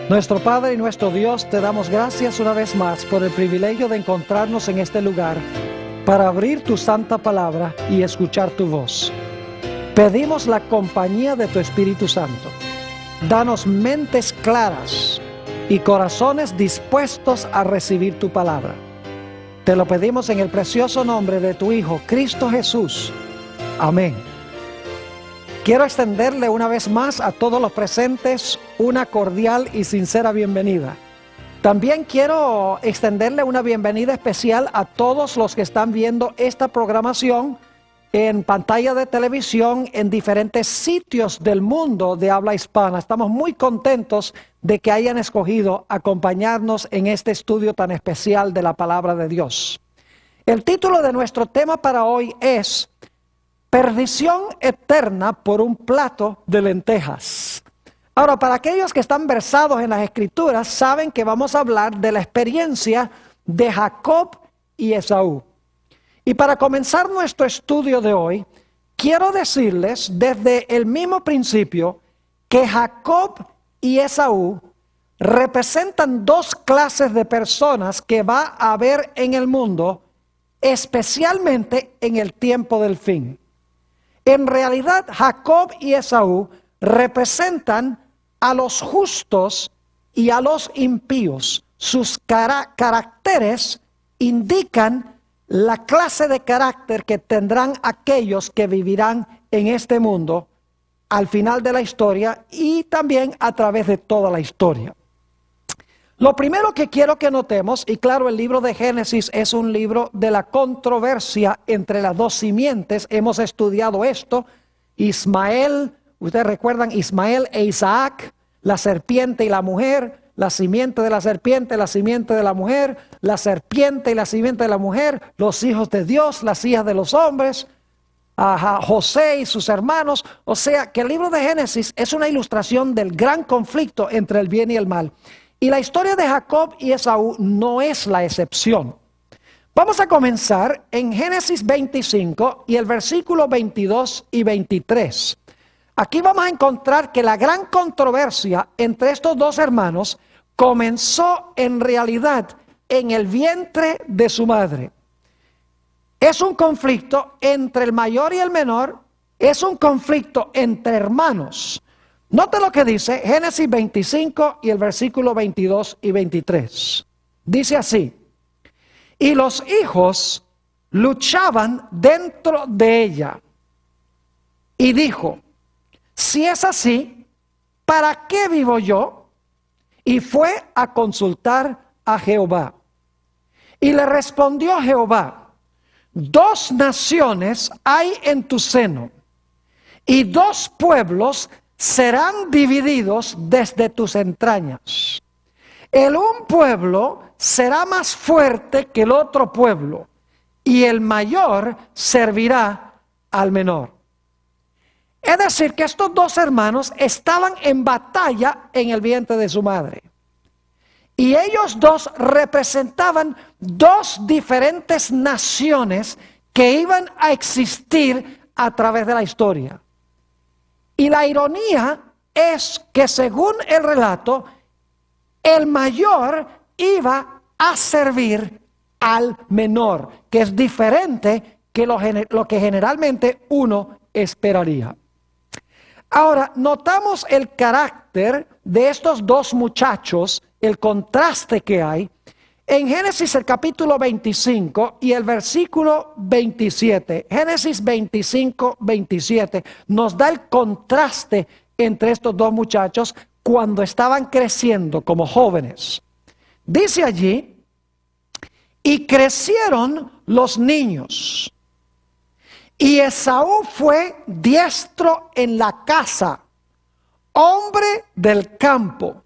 Nuestro Padre y nuestro Dios, te damos gracias una vez más por el privilegio de encontrarnos en este lugar para abrir tu santa palabra y escuchar tu voz. Pedimos la compañía de tu Espíritu Santo. Danos mentes claras y corazones dispuestos a recibir tu palabra. Te lo pedimos en el precioso nombre de tu Hijo, Cristo Jesús. Amén. Quiero extenderle una vez más a todos los presentes una cordial y sincera bienvenida. También quiero extenderle una bienvenida especial a todos los que están viendo esta programación en pantalla de televisión en diferentes sitios del mundo de habla hispana. Estamos muy contentos de que hayan escogido acompañarnos en este estudio tan especial de la palabra de Dios. El título de nuestro tema para hoy es Perdición eterna por un plato de lentejas. Ahora, para aquellos que están versados en las Escrituras, saben que vamos a hablar de la experiencia de Jacob y Esaú. Y para comenzar nuestro estudio de hoy, quiero decirles desde el mismo principio que Jacob y Esaú representan dos clases de personas que va a haber en el mundo, especialmente en el tiempo del fin. En realidad, Jacob y Esaú representan a los justos y a los impíos. Sus caracteres indican la clase de carácter que tendrán aquellos que vivirán en este mundo al final de la historia y también a través de toda la historia. Lo primero que quiero que notemos, y claro, el libro de Génesis es un libro de la controversia entre las dos simientes. Hemos estudiado esto. Ismael, ustedes recuerdan Ismael e Isaac, la serpiente y la mujer, la simiente de la serpiente, la simiente de la mujer, la serpiente y la simiente de la mujer, los hijos de Dios, las hijas de los hombres, José y sus hermanos. O sea que el libro de Génesis es una ilustración del gran conflicto entre el bien y el mal. Y la historia de Jacob y Esaú no es la excepción. Vamos a comenzar en Génesis 25 y el versículo 22 y 23. Aquí vamos a encontrar que la gran controversia entre estos dos hermanos comenzó en realidad en el vientre de su madre. Es un conflicto entre el mayor y el menor, es un conflicto entre hermanos. Note lo que dice Génesis 25 y el versículo 22 y 23. Dice así: y los hijos luchaban dentro de ella. Y dijo: si es así, ¿para qué vivo yo? Y fue a consultar a Jehová. Y le respondió Jehová: dos naciones hay en tu seno, y dos pueblos serán divididos desde tus entrañas. El un pueblo será más fuerte que el otro pueblo, y el mayor servirá al menor. Es decir, que estos dos hermanos estaban en batalla en el vientre de su madre. Y ellos dos representaban dos diferentes naciones que iban a existir a través de la historia. Y la ironía es que según el relato, el mayor iba a servir al menor, que es diferente que lo que generalmente uno esperaría. Ahora, notamos el carácter de estos dos muchachos, el contraste que hay en Génesis el capítulo 25 y el versículo 27. Génesis 25, 27 nos da el contraste entre estos dos muchachos cuando estaban creciendo como jóvenes. Dice allí: y crecieron los niños, y Esaú fue diestro en la caza, hombre del campo,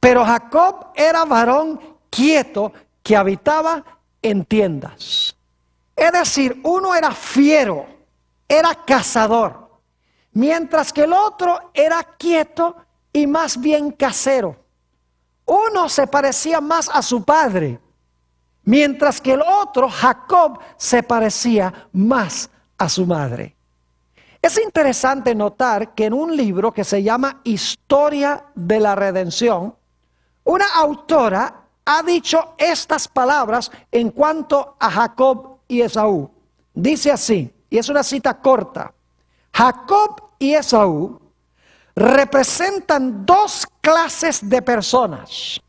pero Jacob era varón quieto que habitaba en tiendas. Es decir, uno era fiero, era cazador, mientras que el otro era quieto y más bien casero. Uno se parecía más a su padre, mientras que el otro, Jacob, se parecía más a su madre. Es interesante notar que en un libro que se llama Historia de la Redención, Una autora ha dicho estas palabras en cuanto a Jacob y Esaú. Dice así, y es una cita corta: Jacob y Esaú representan dos clases de personas.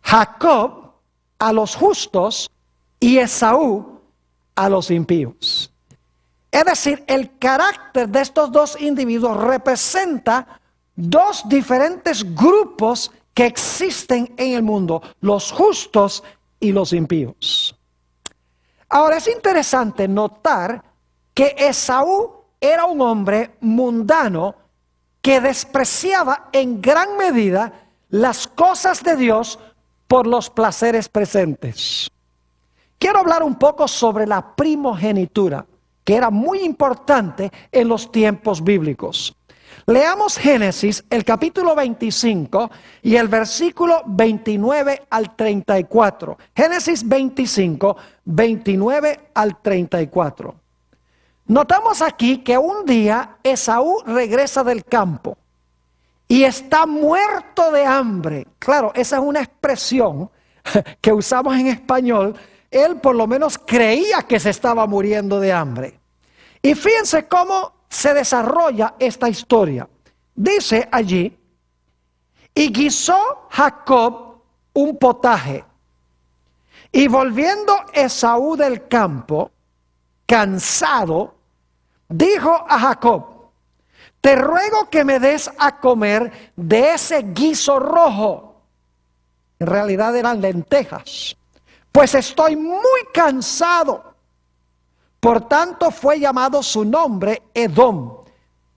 Jacob a los justos y Esaú a los impíos. Es decir, el carácter de estos dos individuos representa dos diferentes grupos que existen en el mundo: los justos y los impíos. Ahora, es interesante notar que Esaú era un hombre mundano que despreciaba en gran medida las cosas de Dios por los placeres presentes. Quiero hablar un poco sobre la primogenitura, que era muy importante en los tiempos bíblicos. Leamos Génesis, el capítulo 25 y el versículo 29 al 34. Génesis 25, 29 al 34. Notamos aquí que un día Esaú regresa del campo y está muerto de hambre. Claro, esa es una expresión que usamos en español. Él por lo menos creía que se estaba muriendo de hambre. Y fíjense cómo se desarrolla esta historia. Dice allí: y guisó Jacob un potaje, y volviendo Esaú del campo, cansado, dijo a Jacob: te ruego que me des a comer de ese guiso rojo. En realidad eran lentejas, pues estoy muy cansado. Por tanto fue llamado su nombre Edom.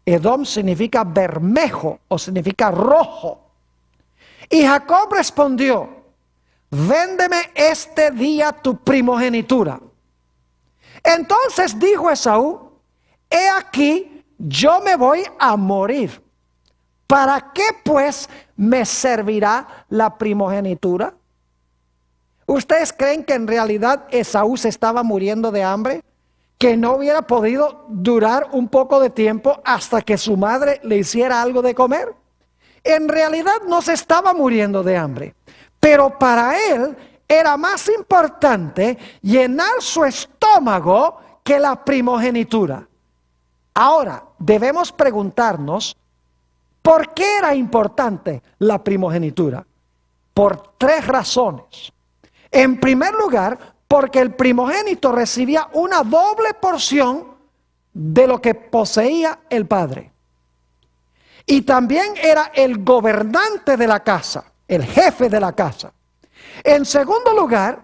Edom significa bermejo o significa rojo. Y Jacob respondió: véndeme este día tu primogenitura. Entonces dijo Esaú: he aquí, yo me voy a morir. ¿Para qué pues me servirá la primogenitura? ¿Ustedes creen que en realidad Esaú se estaba muriendo de hambre? ¿Que no hubiera podido durar un poco de tiempo hasta que su madre le hiciera algo de comer? En realidad no se estaba muriendo de hambre, pero para él era más importante llenar su estómago que la primogenitura. Ahora, debemos preguntarnos, ¿por qué era importante la primogenitura? Por tres razones. En primer lugar, porque el primogénito recibía una doble porción de lo que poseía el padre. Y también era el gobernante de la casa, el jefe de la casa. En segundo lugar,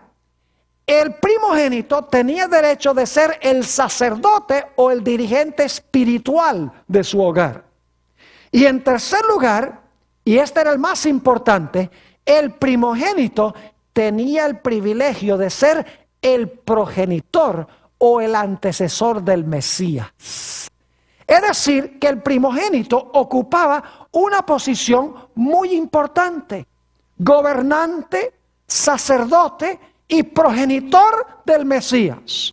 el primogénito tenía derecho de ser el sacerdote o el dirigente espiritual de su hogar. Y en tercer lugar, y este era el más importante, el primogénito tenía el privilegio de ser el progenitor o el antecesor del Mesías. Es decir, que el primogénito ocupaba una posición muy importante: gobernante, sacerdote y progenitor del Mesías.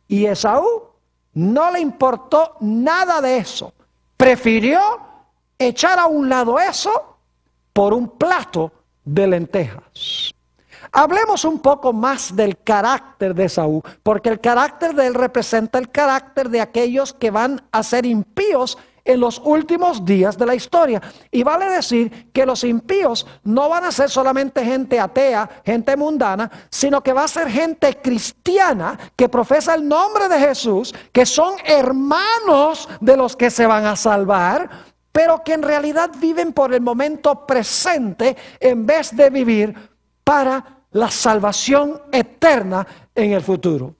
Y Esaú no le importó nada de eso. Prefirió echar a un lado eso por un plato de lentejas. Hablemos un poco más del carácter de Esaú, porque el carácter de él representa el carácter de aquellos que van a ser impíos en los últimos días de la historia. Y vale decir que los impíos no van a ser solamente gente atea, gente mundana, sino que va a ser gente cristiana que profesa el nombre de Jesús, que son hermanos de los que se van a salvar, pero que en realidad viven por el momento presente en vez de vivir para la salvación eterna en el futuro.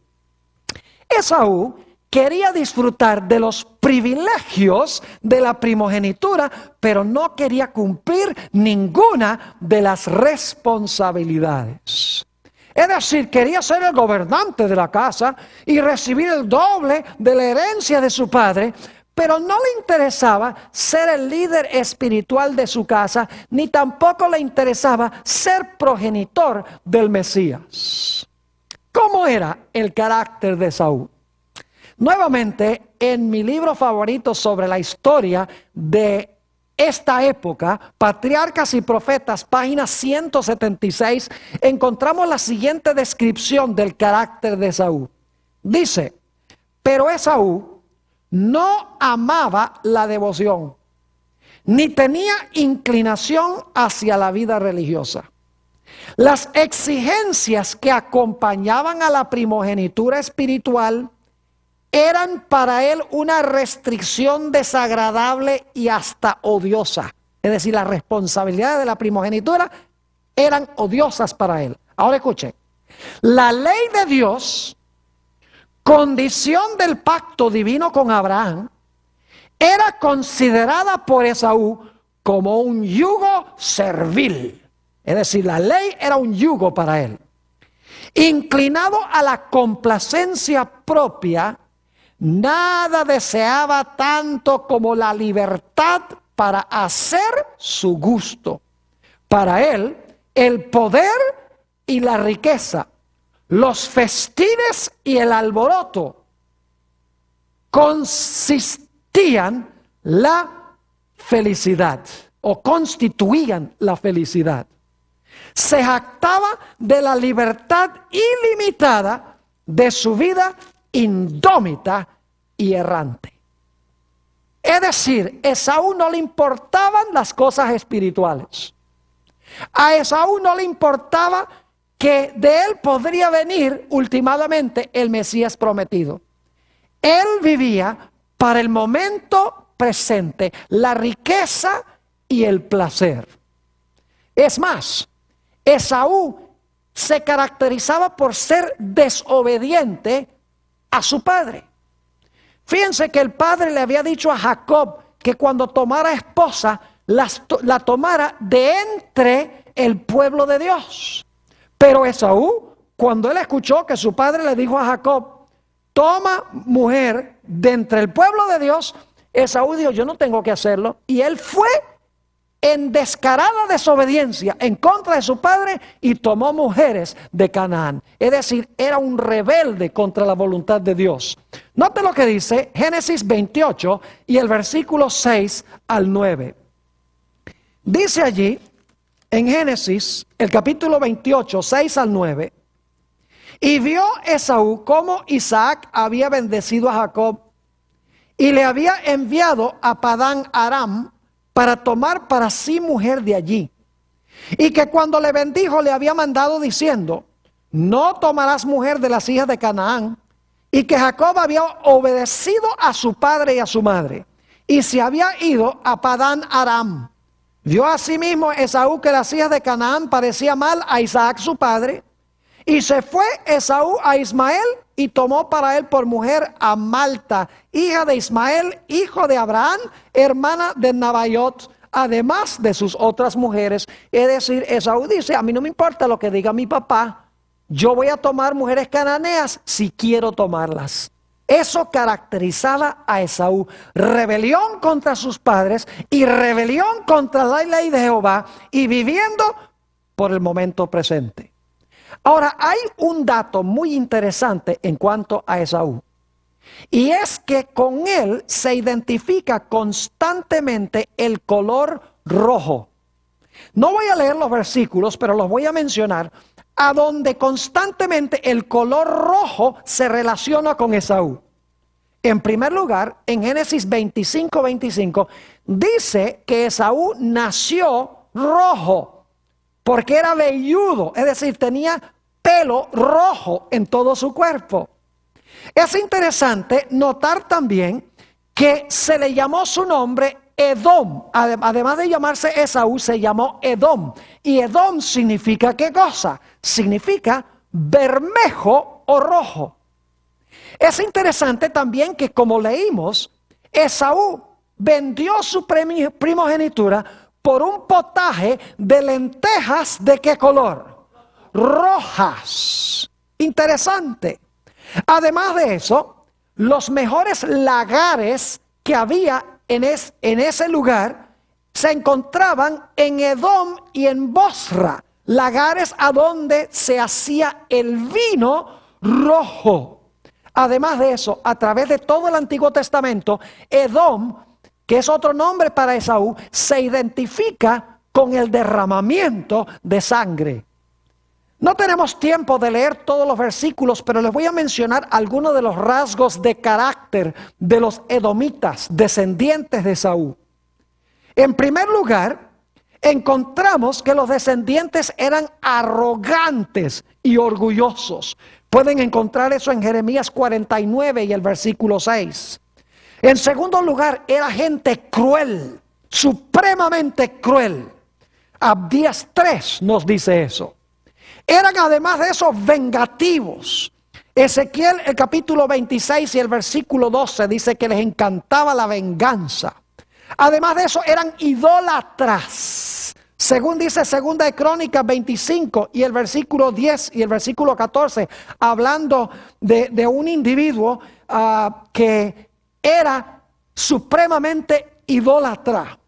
Esaú quería disfrutar de los privilegios de la primogenitura, pero no quería cumplir ninguna de las responsabilidades. Es decir, quería ser el gobernante de la casa y recibir el doble de la herencia de su padre, pero no le interesaba ser el líder espiritual de su casa, ni tampoco le interesaba ser progenitor del Mesías. ¿Cómo era el carácter de Esaú? Nuevamente, en mi libro favorito sobre la historia de esta época, Patriarcas y Profetas, página 176, encontramos la siguiente descripción del carácter de Esaú. Dice, pero Esaú no amaba la devoción, ni tenía inclinación hacia la vida religiosa. Las exigencias que acompañaban a la primogenitura espiritual eran para él una restricción desagradable y hasta odiosa. Es decir, las responsabilidades de la primogenitura eran odiosas para él. Ahora escuchen, la ley de Dios, condición del pacto divino con Abraham, era considerada por Esaú como un yugo servil. Es decir, la ley era un yugo para él. Inclinado a la complacencia propia, nada deseaba tanto como la libertad para hacer su gusto. Para él, el poder y la riqueza, los festines y el alboroto consistían la felicidad o constituían la felicidad. Se jactaba de la libertad ilimitada de su vida indómita y errante. Es decir, a Esaú no le importaban las cosas espirituales. A Esaú no le importaba que de él podría venir últimamente el Mesías prometido. Él vivía para el momento presente, la riqueza y el placer. Es más, Esaú se caracterizaba por ser desobediente a su padre. Fíjense que el padre le había dicho a Jacob que cuando tomara esposa, la tomara de entre el pueblo de Dios. Pero Esaú, cuando él escuchó que su padre le dijo a Jacob, toma mujer de entre el pueblo de Dios, Esaú dijo, yo no tengo que hacerlo. Y él fue en descarada desobediencia en contra de su padre y tomó mujeres de Canaán. Es decir, era un rebelde contra la voluntad de Dios. Note lo que dice Génesis 28 y el versículo 6 al 9. Dice allí, en Génesis, el capítulo 28, 6 al 9, y vio Esaú cómo Isaac había bendecido a Jacob y le había enviado a Padán Aram para tomar para sí mujer de allí. Y que cuando le bendijo le había mandado diciendo, no tomarás mujer de las hijas de Canaán. Y que Jacob había obedecido a su padre y a su madre. Y se había ido a Padán Aram. Vio asimismo Esaú que las hijas de Canaán parecía mal a Isaac su padre. Y se fue Esaú a Ismael y tomó para él por mujer a Malta, hija de Ismael, hijo de Abraham, hermana de Nabaiot, además de sus otras mujeres. Es decir, Esaú dice, a mí no me importa lo que diga mi papá, yo voy a tomar mujeres cananeas si quiero tomarlas. Eso caracterizaba a Esaú, rebelión contra sus padres y rebelión contra la ley de Jehová y viviendo por el momento presente. Ahora, hay un dato muy interesante en cuanto a Esaú. Y es que con él se identifica constantemente el color rojo. No voy a leer los versículos, pero los voy a mencionar, a donde constantemente el color rojo se relaciona con Esaú. En primer lugar, en Génesis 25, dice que Esaú nació rojo, porque era velludo, es decir, tenía pelo rojo en todo su cuerpo. Es interesante notar también que se le llamó su nombre Edom. Además de llamarse Esaú, se llamó Edom. Y Edom significa ¿qué cosa? Significa bermejo o rojo. Es interesante también que, como leímos, Esaú vendió su primogenitura por un potaje de lentejas ¿de qué color? Rojas. Interesante. Además de eso, los mejores lagares que había en ese lugar se encontraban en Edom y en Bosra, lagares a donde se hacía el vino rojo. Además de eso, a través de todo el Antiguo Testamento, Edom que es otro nombre para Esaú, se identifica con el derramamiento de sangre. No tenemos tiempo de leer todos los versículos, pero les voy a mencionar algunos de los rasgos de carácter de los edomitas, descendientes de Esaú. En primer lugar, encontramos que los descendientes eran arrogantes y orgullosos. Pueden encontrar eso en Jeremías 49 y el versículo 6. En segundo lugar, era gente cruel, supremamente cruel. Abdías 3 nos dice eso. Eran además de eso vengativos. Ezequiel, el capítulo 26 y el versículo 12 dice que les encantaba la venganza. Además de eso eran idólatras. Según dice Segunda de Crónicas 25 y el versículo 10 y el versículo 14, hablando de un individuo que era supremamente idólatra.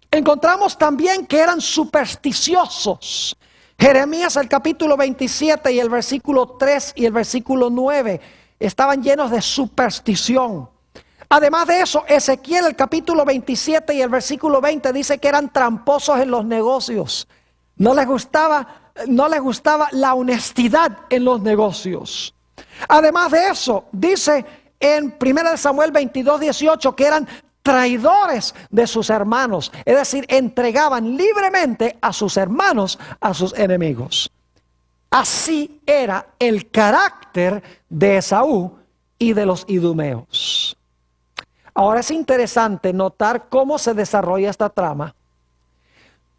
Encontramos también que eran supersticiosos. Jeremías el capítulo 27 y el versículo 3 y el versículo 9 estaban llenos de superstición. Además de eso, Ezequiel el capítulo 27 y el versículo 20 dice que eran tramposos en los negocios. No les gustaba la honestidad en los negocios. Además de eso, dice en 1 Samuel 22, 18 que eran traidores de sus hermanos, es decir, entregaban libremente a sus hermanos a sus enemigos. Así era el carácter de Esaú y de los idumeos. Ahora es interesante notar cómo se desarrolla esta trama.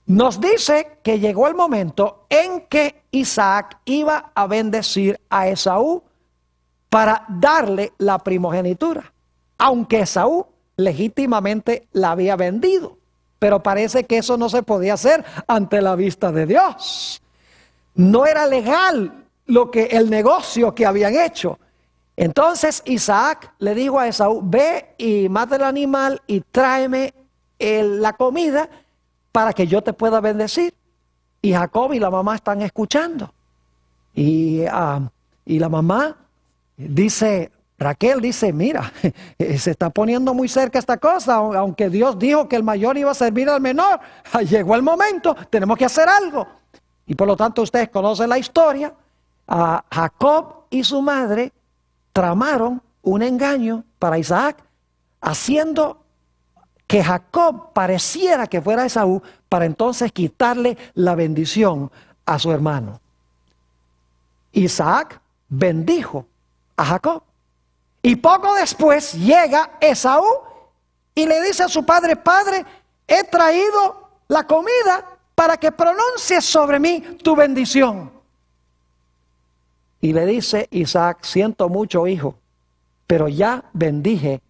Nos dice que llegó el momento en que Isaac iba a bendecir a Esaú para darle la primogenitura, aunque Esaú legítimamente la había vendido, pero parece que eso no se podía hacer ante la vista de Dios. No era legal el negocio que habían hecho. Entonces Isaac le dijo a Esaú: ve y mata el animal y tráeme la comida para que yo te pueda bendecir. Y Jacob y la mamá están escuchando. Y la mamá dice, Raquel dice: mira, se está poniendo muy cerca esta cosa, aunque Dios dijo que el mayor iba a servir al menor. Llegó el momento, tenemos que hacer algo. Y por lo tanto ustedes conocen la historia. Jacob y su madre tramaron un engaño para Isaac, haciendo que Jacob pareciera que fuera Esaú, para entonces quitarle la bendición a su hermano. Isaac bendijo a Jacob. Y poco después llega Esaú y le dice a su padre: padre, he traído la comida para que pronuncies sobre mí tu bendición. Y le dice Isaac: siento mucho, hijo, pero ya bendije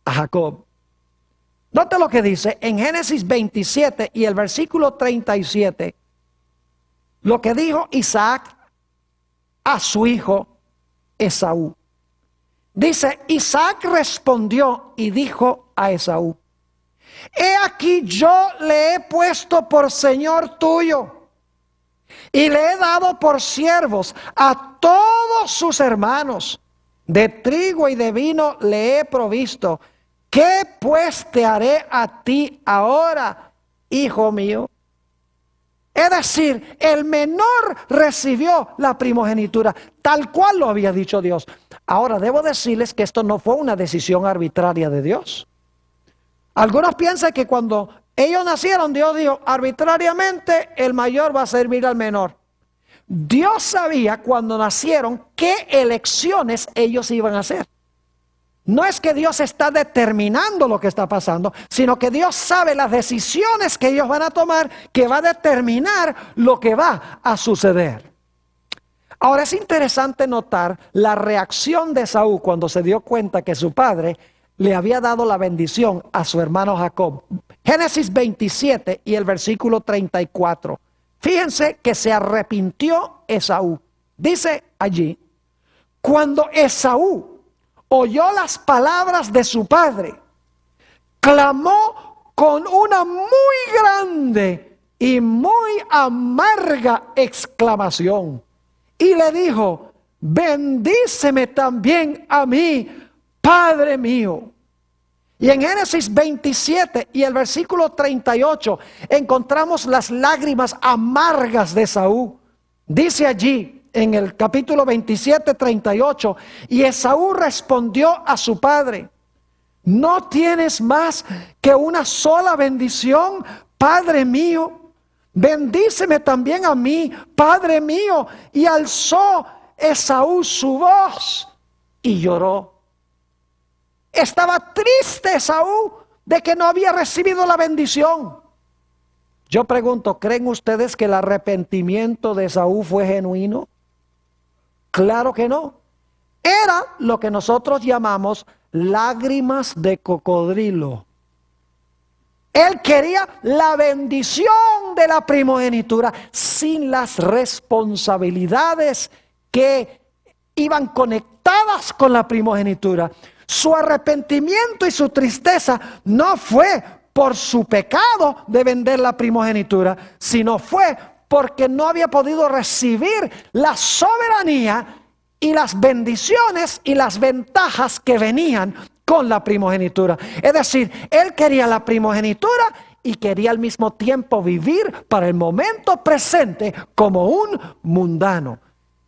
a Jacob. Note lo que dice en Génesis 27 y el versículo 37. Lo que dijo Isaac a su hijo Esaú. Dice: Isaac respondió y dijo a Esaú: he aquí yo le he puesto por señor tuyo, y le he dado por siervos a todos sus hermanos. De trigo y de vino le he provisto. ¿Qué pues te haré a ti ahora, hijo mío? Es decir, el menor recibió la primogenitura, tal cual lo había dicho Dios. Ahora, debo decirles que esto no fue una decisión arbitraria de Dios. Algunos piensan que cuando ellos nacieron, Dios dijo: arbitrariamente el mayor va a servir al menor. Dios sabía cuando nacieron qué elecciones ellos iban a hacer. No es que Dios está determinando lo que está pasando, sino que Dios sabe las decisiones que ellos van a tomar, que va a determinar lo que va a suceder. Ahora es interesante notar la reacción de Esaú cuando se dio cuenta que su padre le había dado la bendición a su hermano Jacob. Génesis 27 y el versículo 34. Fíjense que se arrepintió Esaú. Dice allí: cuando Esaú oyó las palabras de su padre, clamó con una muy grande y muy amarga exclamación. Y le dijo: bendíceme también a mí, padre mío. Y en Génesis 27 y el versículo 38 encontramos las lágrimas amargas de Esaú. Dice allí en el capítulo 27, 38, y Esaú respondió a su padre: ¿no tienes más que una sola bendición, padre mío? Bendíceme también a mí, padre mío. Y alzó Esaú su voz y lloró. Estaba triste Esaú de que no había recibido la bendición. Yo pregunto, ¿creen ustedes que el arrepentimiento de Esaú fue genuino? Claro que no. Era lo que nosotros llamamos lágrimas de cocodrilo. Él quería la bendición de la primogenitura sin las responsabilidades que iban conectadas con la primogenitura. Su arrepentimiento y su tristeza no fue por su pecado de vender la primogenitura, sino fue porque no había podido recibir la soberanía y las bendiciones y las ventajas que venían con la primogenitura. Es decir, él quería la primogenitura y quería al mismo tiempo vivir para el momento presente como un mundano.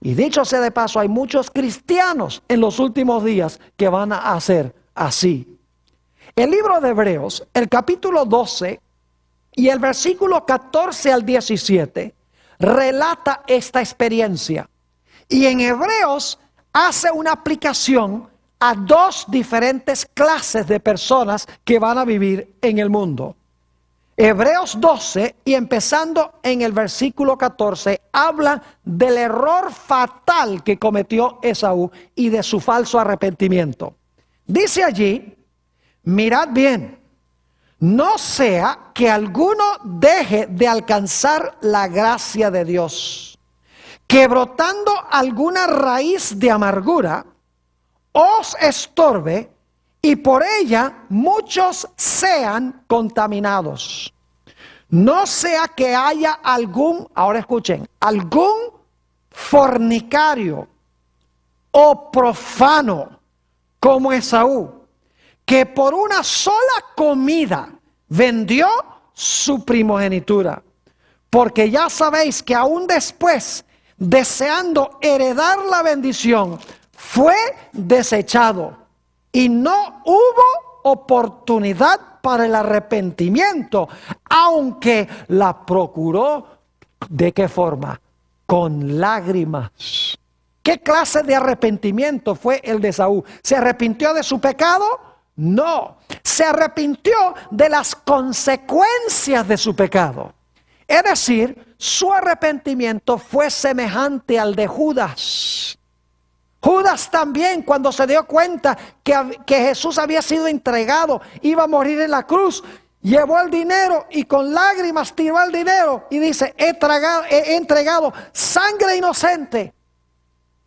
Y dicho sea de paso, hay muchos cristianos en los últimos días que van a hacer así. El libro de Hebreos, el capítulo 12 y el versículo 14 al 17, relata esta experiencia. Y en Hebreos hace una aplicación a dos diferentes clases de personas que van a vivir en el mundo. Hebreos 12 y empezando en el versículo 14 habla del error fatal que cometió Esaú y de su falso arrepentimiento. Dice allí: mirad bien, no sea que alguno deje de alcanzar la gracia de Dios, que brotando alguna raíz de amargura os estorbe y por ella muchos sean contaminados. No sea que haya algún, ahora escuchen, algún fornicario o profano como Esaú, que por una sola comida vendió su primogenitura. Porque ya sabéis que aún después, deseando heredar la bendición, fue desechado. Y no hubo oportunidad para el arrepentimiento, aunque la procuró. ¿De qué forma? Con lágrimas. ¿Qué clase de arrepentimiento fue el de Esaú? ¿Se arrepintió de su pecado? No. Se arrepintió de las consecuencias de su pecado. Es decir, su arrepentimiento fue semejante al de Judas. Judas también, cuando se dio cuenta que Jesús había sido entregado, iba a morir en la cruz, llevó el dinero y con lágrimas tiró el dinero y dice: he entregado sangre inocente.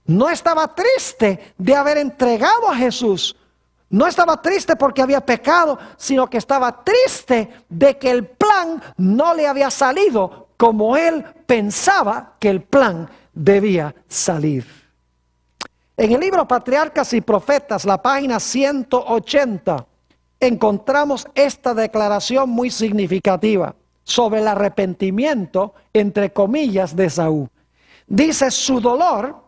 No estaba triste de haber entregado a Jesús. No estaba triste porque había pecado, sino que estaba triste de que el plan no le había salido como él pensaba que el plan debía salir. En el libro Patriarcas y Profetas, la página 180, encontramos esta declaración muy significativa sobre el arrepentimiento, entre comillas, de Esaú. Dice: su dolor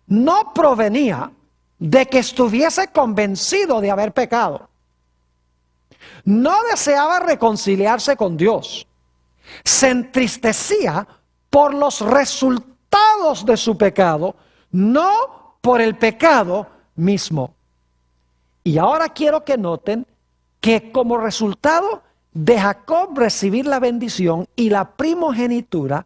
no provenía de que estuviese convencido de haber pecado. No deseaba reconciliarse con Dios. Se entristecía por los resultados de su pecado, no por el pecado mismo. Y ahora quiero que noten que como resultado de Jacob recibir la bendición y la primogenitura,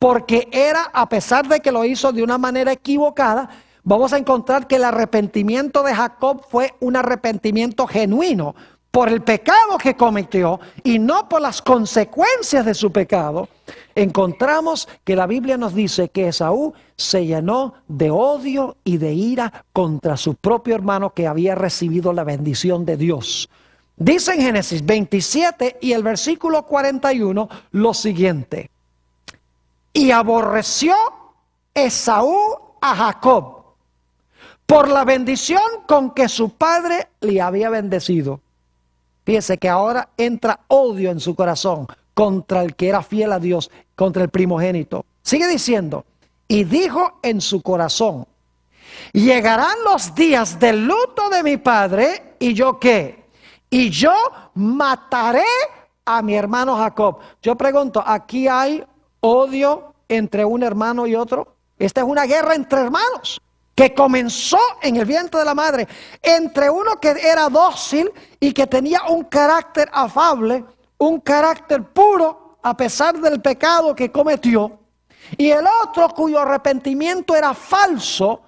porque era, a pesar de que lo hizo de una manera equivocada, vamos a encontrar que el arrepentimiento de Jacob fue un arrepentimiento genuino por el pecado que cometió y no por las consecuencias de su pecado. Encontramos que la Biblia nos dice que Esaú se llenó de odio y de ira contra su propio hermano que había recibido la bendición de Dios. Dice en Génesis 27 y el versículo 41 lo siguiente: y aborreció Esaú a Jacob por la bendición con que su padre le había bendecido. Fíjese que ahora entra odio en su corazón contra el que era fiel a Dios, contra el primogénito. Sigue diciendo, y dijo en su corazón, llegarán los días del luto de mi padre, ¿y yo qué? Y yo mataré a mi hermano Jacob. Yo pregunto, ¿aquí hay odio entre un hermano y otro? Esta es una guerra entre hermanos que comenzó en el vientre de la madre, entre uno que era dócil y que tenía un carácter afable, un carácter puro a pesar del pecado que cometió, y el otro cuyo arrepentimiento era falso,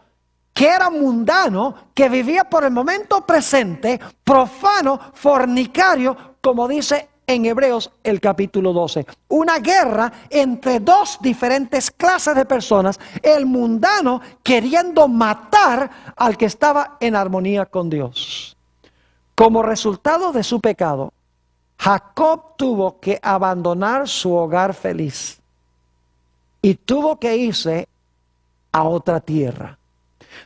que era mundano, que vivía por el momento presente, profano, fornicario, como dice en Hebreos el capítulo 12. Una guerra entre dos diferentes clases de personas, el mundano queriendo matar al que estaba en armonía con Dios. Como resultado de su pecado, Jacob tuvo que abandonar su hogar feliz y tuvo que irse a otra tierra.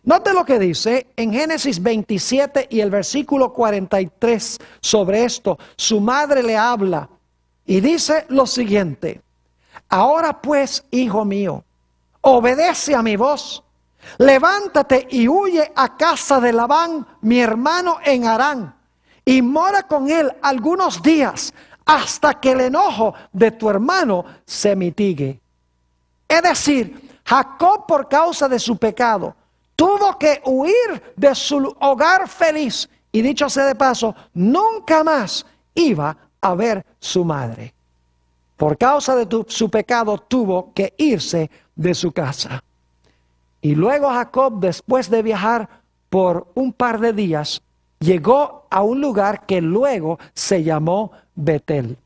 Note lo que dice en Génesis 27 y el versículo 43 sobre esto. Su madre le habla y dice lo siguiente: ahora pues, hijo mío, obedece a mi voz, levántate y huye a casa de Labán, mi hermano en Harán, y mora con él algunos días hasta que el enojo de tu hermano se mitigue. Es decir, Jacob, por causa de su pecado, tuvo que huir de su hogar feliz. Y dicho sea de paso, nunca más iba a ver su madre. Por causa de su pecado tuvo que irse de su casa. Y luego Jacob, después de viajar por un par de días, llegó a un lugar que luego se llamó Betel.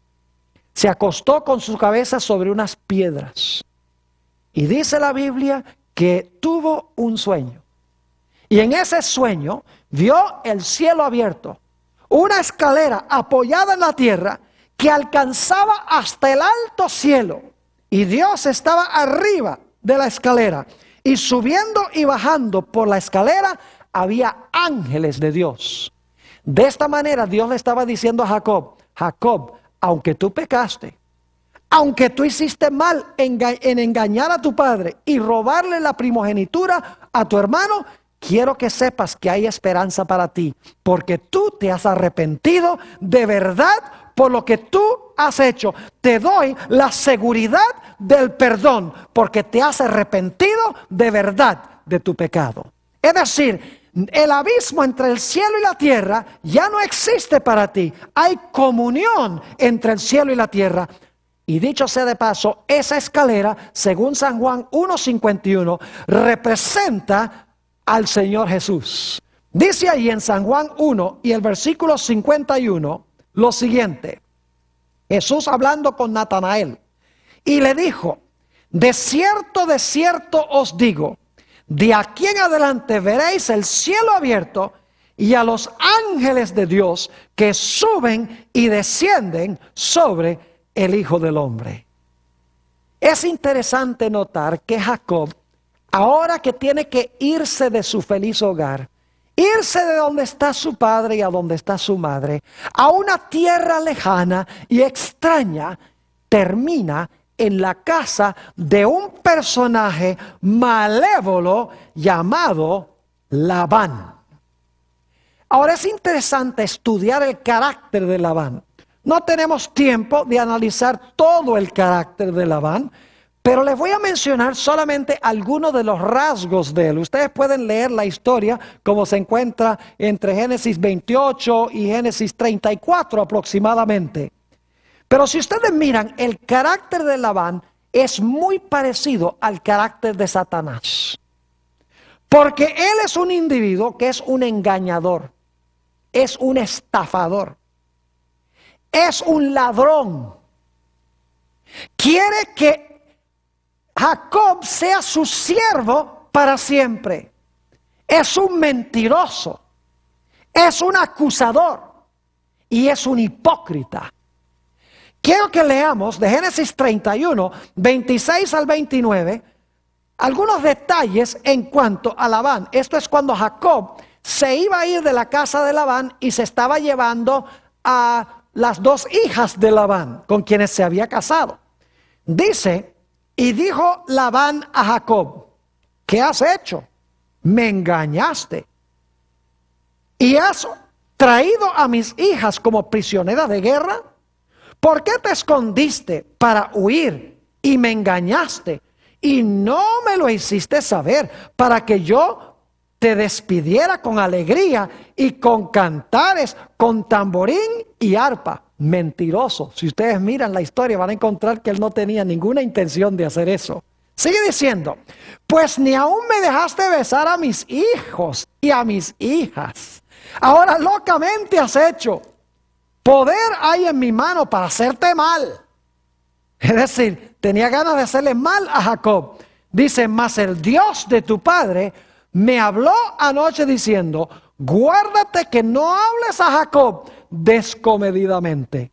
Se acostó con su cabeza sobre unas piedras. Y dice la Biblia que tuvo un sueño. Y en ese sueño vio el cielo abierto, una escalera apoyada en la tierra que alcanzaba hasta el alto cielo. Y Dios estaba arriba de la escalera. Y subiendo y bajando por la escalera había ángeles de Dios. De esta manera Dios le estaba diciendo a Jacob: Jacob, aunque tú pecaste, aunque tú hiciste mal en engañar a tu padre y robarle la primogenitura a tu hermano, quiero que sepas que hay esperanza para ti, porque tú te has arrepentido de verdad por lo que tú has hecho. Te doy la seguridad del perdón, porque te has arrepentido de verdad de tu pecado. Es decir, el abismo entre el cielo y la tierra ya no existe para ti. Hay comunión entre el cielo y la tierra. Y dicho sea de paso, esa escalera, según San Juan 1:51, representa al Señor Jesús. Dice ahí en San Juan 1 y el versículo 51 lo siguiente: Jesús hablando con Natanael, y le dijo: de cierto os digo, de aquí en adelante veréis el cielo abierto y a los ángeles de Dios que suben y descienden sobre el Hijo del Hombre. Es interesante notar que Jacob, ahora que tiene que irse de su feliz hogar, irse de donde está su padre y a donde está su madre, a una tierra lejana y extraña, termina en la casa de un personaje malévolo llamado Labán. Ahora es interesante estudiar el carácter de Labán. No tenemos tiempo de analizar todo el carácter de Labán, pero les voy a mencionar solamente algunos de los rasgos de él. Ustedes pueden leer la historia como se encuentra entre Génesis 28 y Génesis 34 aproximadamente. Pero si ustedes miran, el carácter de Labán es muy parecido al carácter de Satanás. Porque él es un individuo que es un engañador, es un estafador, es un ladrón. Quiere que Jacob sea su siervo para siempre. Es un mentiroso, es un acusador y es un hipócrita. Quiero que leamos de Génesis 31, 26 al 29, algunos detalles en cuanto a Labán. Esto es cuando Jacob se iba a ir de la casa de Labán y se estaba llevando a las dos hijas de Labán, con quienes se había casado. Dice, y dijo Labán a Jacob, ¿qué has hecho? Me engañaste y has traído a mis hijas como prisioneras de guerra. ¿Por qué te escondiste para huir y me engañaste y no me lo hiciste saber para que yo te despidiera con alegría y con cantares, con tamborín y arpa? Mentiroso. Si ustedes miran la historia van a encontrar que él no tenía ninguna intención de hacer eso. Sigue diciendo, pues ni aún me dejaste besar a mis hijos y a mis hijas. Ahora locamente has hecho. Poder hay en mi mano para hacerte mal. Es decir, tenía ganas de hacerle mal a Jacob. Dice, mas el Dios de tu padre me habló anoche diciendo, guárdate que no hables a Jacob descomedidamente.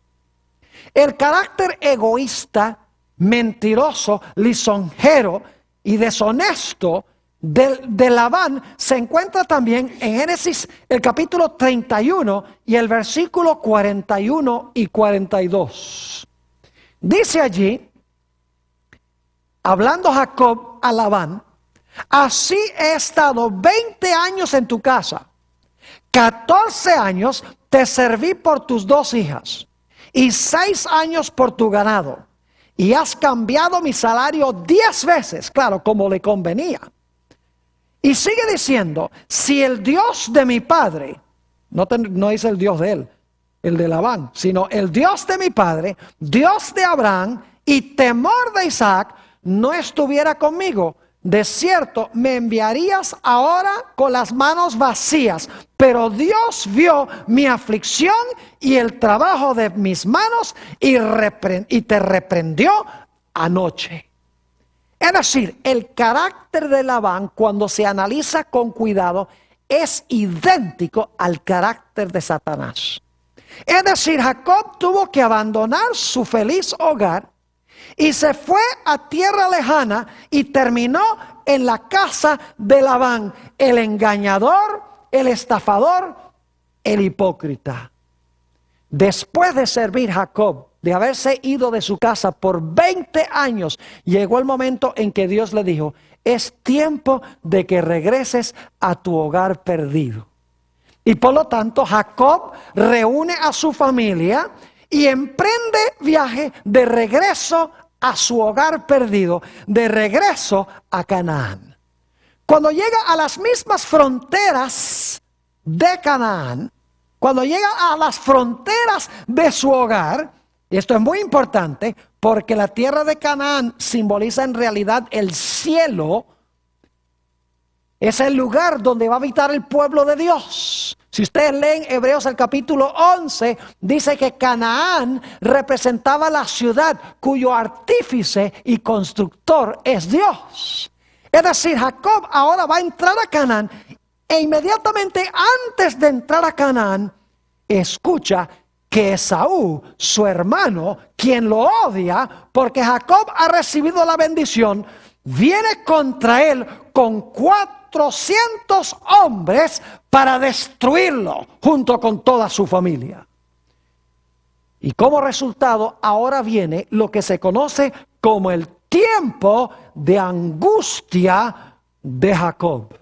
El carácter egoísta, mentiroso, lisonjero y deshonesto de Labán se encuentra también en Génesis el capítulo 31 y el versículo 41 y 42. Dice allí, hablando Jacob a Labán, así he estado 20 años en tu casa, 14 años te serví por tus dos hijas y 6 años por tu ganado, y has cambiado mi salario 10 veces, claro, como le convenía. Y sigue diciendo, si el Dios de mi padre, no es el Dios de él, el de Labán, sino el Dios de mi padre, Dios de Abraham y temor de Isaac, no estuviera conmigo, de cierto me enviarías ahora con las manos vacías. Pero Dios vio mi aflicción y el trabajo de mis manos y te reprendió anoche. Es decir, el carácter de Labán, cuando se analiza con cuidado, es idéntico al carácter de Satanás. Es decir, Jacob tuvo que abandonar su feliz hogar y se fue a tierra lejana y terminó en la casa de Labán, el engañador, el estafador, el hipócrita. Después de servir Jacob, de haberse ido de su casa por 20 años, llegó el momento en que Dios le dijo, es tiempo de que regreses a tu hogar perdido. Y por lo tanto, Jacob reúne a su familia y emprende viaje de regreso a su hogar perdido, de regreso a Canaán. Cuando llega a las mismas fronteras de Canaán, cuando llega a las fronteras de su hogar, y esto es muy importante porque la tierra de Canaán simboliza en realidad el cielo, es el lugar donde va a habitar el pueblo de Dios. Si ustedes leen Hebreos el capítulo 11, dice que Canaán representaba la ciudad cuyo artífice y constructor es Dios. Es decir, Jacob ahora va a entrar a Canaán e inmediatamente antes de entrar a Canaán, escucha que Esaú, su hermano, quien lo odia porque Jacob ha recibido la bendición, viene contra él con 400 hombres para destruirlo junto con toda su familia. Y como resultado ahora viene lo que se conoce como el tiempo de angustia de Jacob.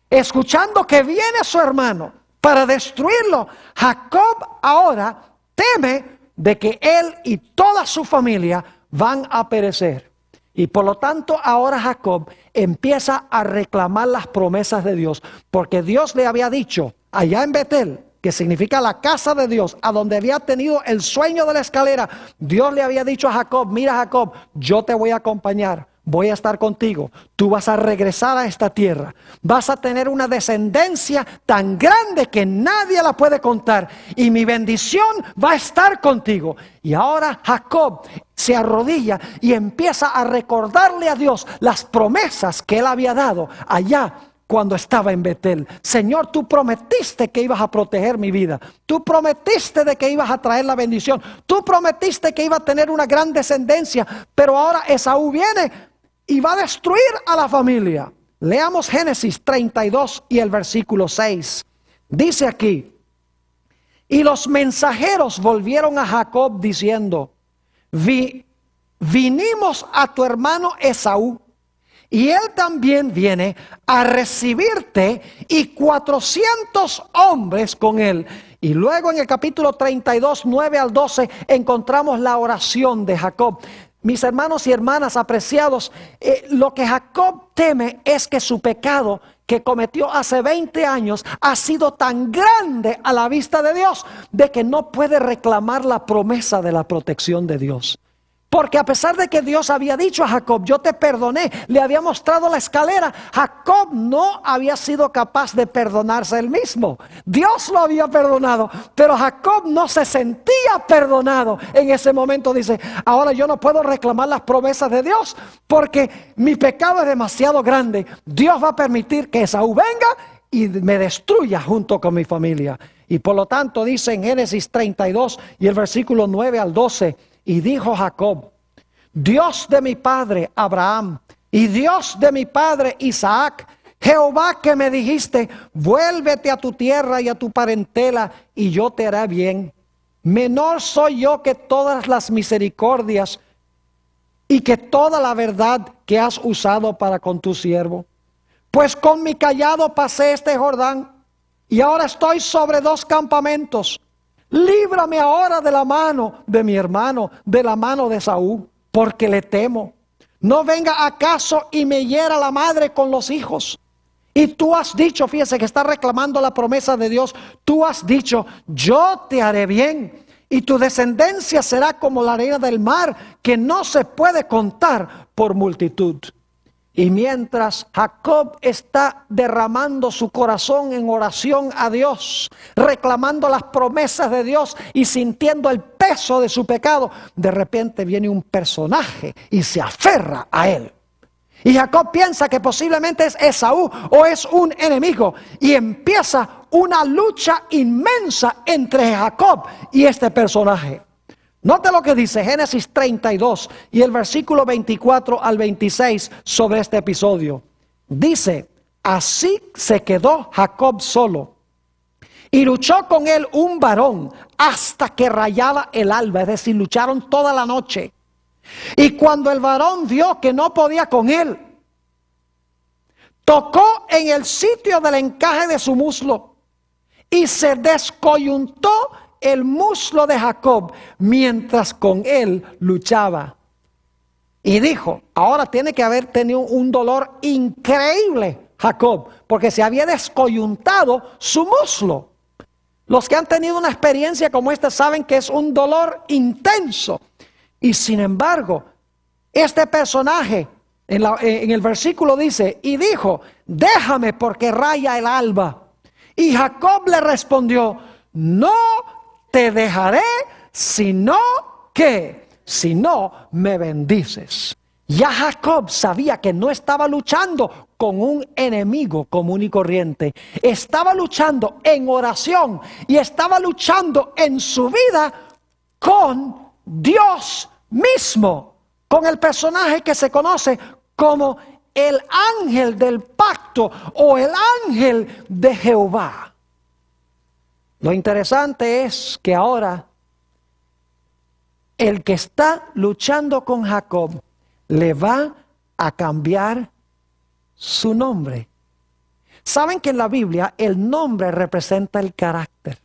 Escuchando que viene su hermano para destruirlo, Jacob ahora teme de que él y toda su familia van a perecer. Y por lo tanto ahora Jacob empieza a reclamar las promesas de Dios. Porque Dios le había dicho allá en Betel, que significa la casa de Dios, a donde había tenido el sueño de la escalera. Dios le había dicho a Jacob, mira Jacob, yo te voy a acompañar. Voy a estar contigo, tú vas a regresar a esta tierra, vas a tener una descendencia tan grande que nadie la puede contar y mi bendición va a estar contigo. Y ahora Jacob se arrodilla y empieza a recordarle a Dios las promesas que él había dado allá cuando estaba en Betel. Señor, tú prometiste que ibas a proteger mi vida. Tú prometiste de que ibas a traer la bendición. Tú prometiste que iba a tener una gran descendencia. Pero ahora Esaú viene y va a destruir a la familia. Leamos Génesis 32 y el versículo 6. Dice aquí, Y los mensajeros volvieron a Jacob diciendo: vinimos a tu hermano Esaú, y él también viene a recibirte, y 400 hombres con él. Y luego en el capítulo 32, 9 al 12, encontramos la oración de Jacob. Mis hermanos y hermanas apreciados, lo que Jacob teme es que su pecado que cometió hace 20 años ha sido tan grande a la vista de Dios, de que no puede reclamar la promesa de la protección de Dios. Porque a pesar de que Dios había dicho a Jacob: yo te perdoné, le había mostrado la escalera, Jacob no había sido capaz de perdonarse él mismo. Dios lo había perdonado, pero Jacob no se sentía perdonado. En ese momento dice: ahora yo no puedo reclamar las promesas de Dios, porque mi pecado es demasiado grande. Dios va a permitir que Esaú venga y me destruya junto con mi familia. Y por lo tanto dice en Génesis 32 y el versículo 9 al 12: y dijo Jacob: Dios de mi padre Abraham y Dios de mi padre Isaac, Jehová que me dijiste: vuélvete a tu tierra y a tu parentela, y yo te haré bien. Menor soy yo que todas las misericordias y que toda la verdad que has usado para con tu siervo. Pues con mi cayado pasé este Jordán, y ahora estoy sobre 2 campamentos. Líbrame ahora de la mano de mi hermano, de la mano de Esaú, porque le temo. No venga acaso y me hiera la madre con los hijos. Y tú has dicho, fíjese que está reclamando la promesa de Dios, tú has dicho: yo te haré bien, y tu descendencia será como la arena del mar, que no se puede contar por multitud. Y mientras Jacob está derramando su corazón en oración a Dios, reclamando las promesas de Dios y sintiendo el peso de su pecado, de repente viene un personaje y se aferra a él. Y Jacob piensa que posiblemente es Esaú o es un enemigo, y empieza una lucha inmensa entre Jacob y este personaje. Note lo que dice Génesis 32 y el versículo 24 al 26 sobre este episodio. Dice: así se quedó Jacob solo, y luchó con él un varón hasta que rayaba el alba, es decir, lucharon toda la noche. Y cuando el varón vio que no podía con él, tocó en el sitio del encaje de su muslo, y se descoyuntó el muslo de Jacob mientras con él luchaba. Y dijo: ahora tiene que haber tenido un dolor increíble Jacob, porque se había descoyuntado su muslo. Los que han tenido una experiencia como esta saben que es un dolor intenso. Y sin embargo, este personaje en el versículo dice: y dijo: déjame, porque raya el alba. Y Jacob le respondió: no te dejaré, sino me bendices. Ya Jacob sabía que no estaba luchando con un enemigo común y corriente. Estaba luchando en oración y estaba luchando en su vida con Dios mismo, con el personaje que se conoce como el ángel del pacto o el ángel de Jehová. Lo interesante es que ahora el que está luchando con Jacob le va a cambiar su nombre. Saben que en la Biblia el nombre representa el carácter.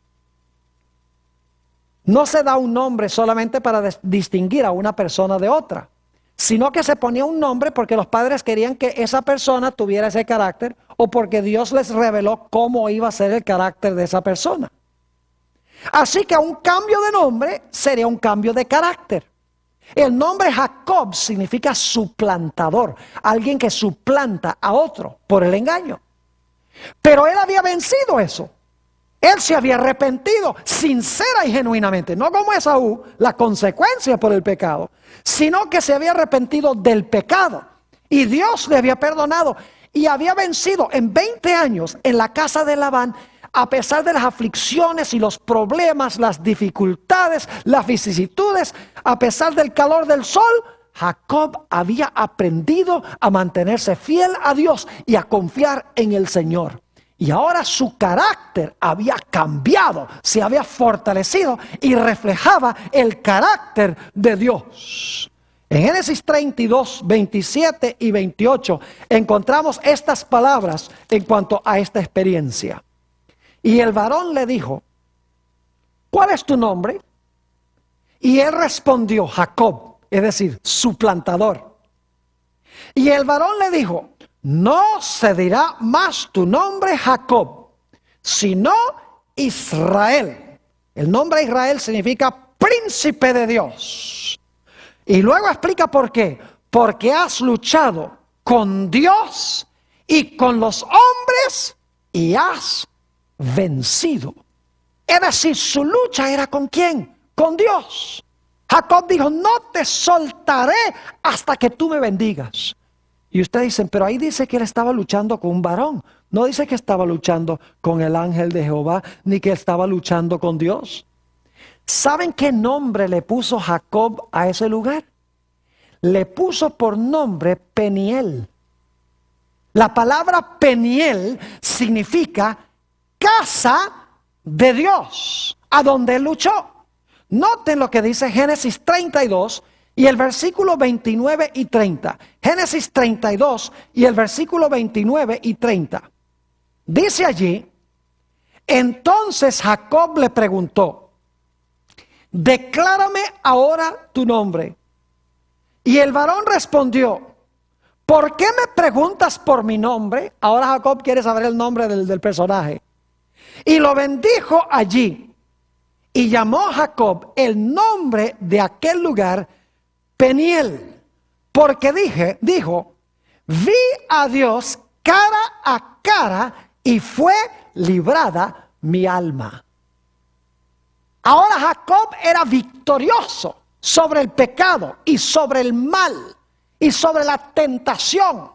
No se da un nombre solamente para distinguir a una persona de otra, sino que se ponía un nombre porque los padres querían que esa persona tuviera ese carácter, o porque Dios les reveló cómo iba a ser el carácter de esa persona. Así que un cambio de nombre sería un cambio de carácter. El nombre Jacob significa suplantador, alguien que suplanta a otro por el engaño. Pero él había vencido eso. Él se había arrepentido sincera y genuinamente, no como Esaú, la consecuencia por el pecado, sino que se había arrepentido del pecado. Y Dios le había perdonado y había vencido en 20 años en la casa de Labán. A pesar de las aflicciones y los problemas, las dificultades, las vicisitudes, a pesar del calor del sol, Jacob había aprendido a mantenerse fiel a Dios y a confiar en el Señor. Y ahora su carácter había cambiado, se había fortalecido y reflejaba el carácter de Dios. En Génesis 32, 27 y 28 encontramos estas palabras en cuanto a esta experiencia. Y el varón le dijo, ¿cuál es tu nombre? Y él respondió, Jacob, es decir, suplantador. Y el varón le dijo, no se dirá más tu nombre Jacob, sino Israel. El nombre Israel significa príncipe de Dios. Y luego explica por qué. Porque has luchado con Dios y con los hombres y has vencido. Es decir, su lucha era ¿con quién? Con Dios. Jacob dijo, no te soltaré hasta que tú me bendigas. Y ustedes dicen, pero ahí dice que él estaba luchando con un varón. No dice que estaba luchando con el ángel de Jehová, ni que estaba luchando con Dios. ¿Saben qué nombre le puso Jacob a ese lugar? Le puso por nombre Peniel. La palabra Peniel significa casa de Dios, a donde él luchó. Noten lo que dice Génesis 32 y el versículo 29 y 30. Génesis 32 y el versículo 29 y 30. Dice allí, entonces Jacob le preguntó, declárame ahora tu nombre. Y el varón respondió, ¿por qué me preguntas por mi nombre? Ahora Jacob quiere saber el nombre del personaje. Y lo bendijo allí. Y llamó Jacob el nombre de aquel lugar Peniel. Porque dijo, vi a Dios cara a cara y fue librada mi alma. Ahora Jacob era victorioso sobre el pecado y sobre el mal y sobre la tentación.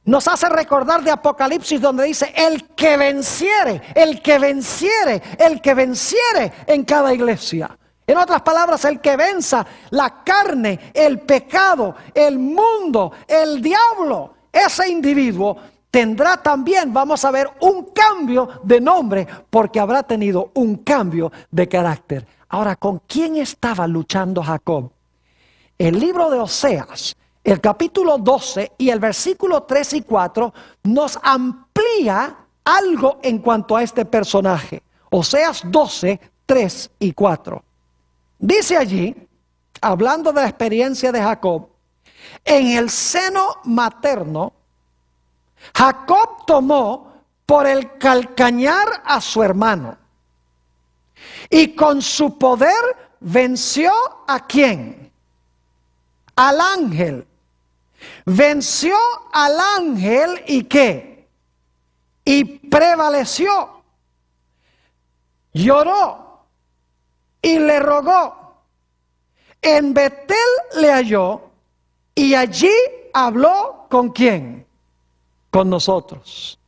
Nos hace recordar de Apocalipsis donde dice, el que venciere en cada iglesia. En otras palabras, el que venza la carne, el pecado, el mundo, el diablo, ese individuo tendrá también, vamos a ver, un cambio de nombre porque habrá tenido un cambio de carácter. Ahora, ¿con quién estaba luchando Jacob? El libro de Oseas, el capítulo 12 y el versículo 3 y 4 nos amplía algo en cuanto a este personaje. Oseas 12, 3 y 4. Dice allí, hablando de la experiencia de Jacob, en el seno materno, Jacob tomó por el calcañar a su hermano y con su poder venció ¿a quién? Al ángel. Venció al ángel y ¿qué? Y prevaleció. Lloró y le rogó. En Betel le halló y allí habló ¿con quién? Con nosotros.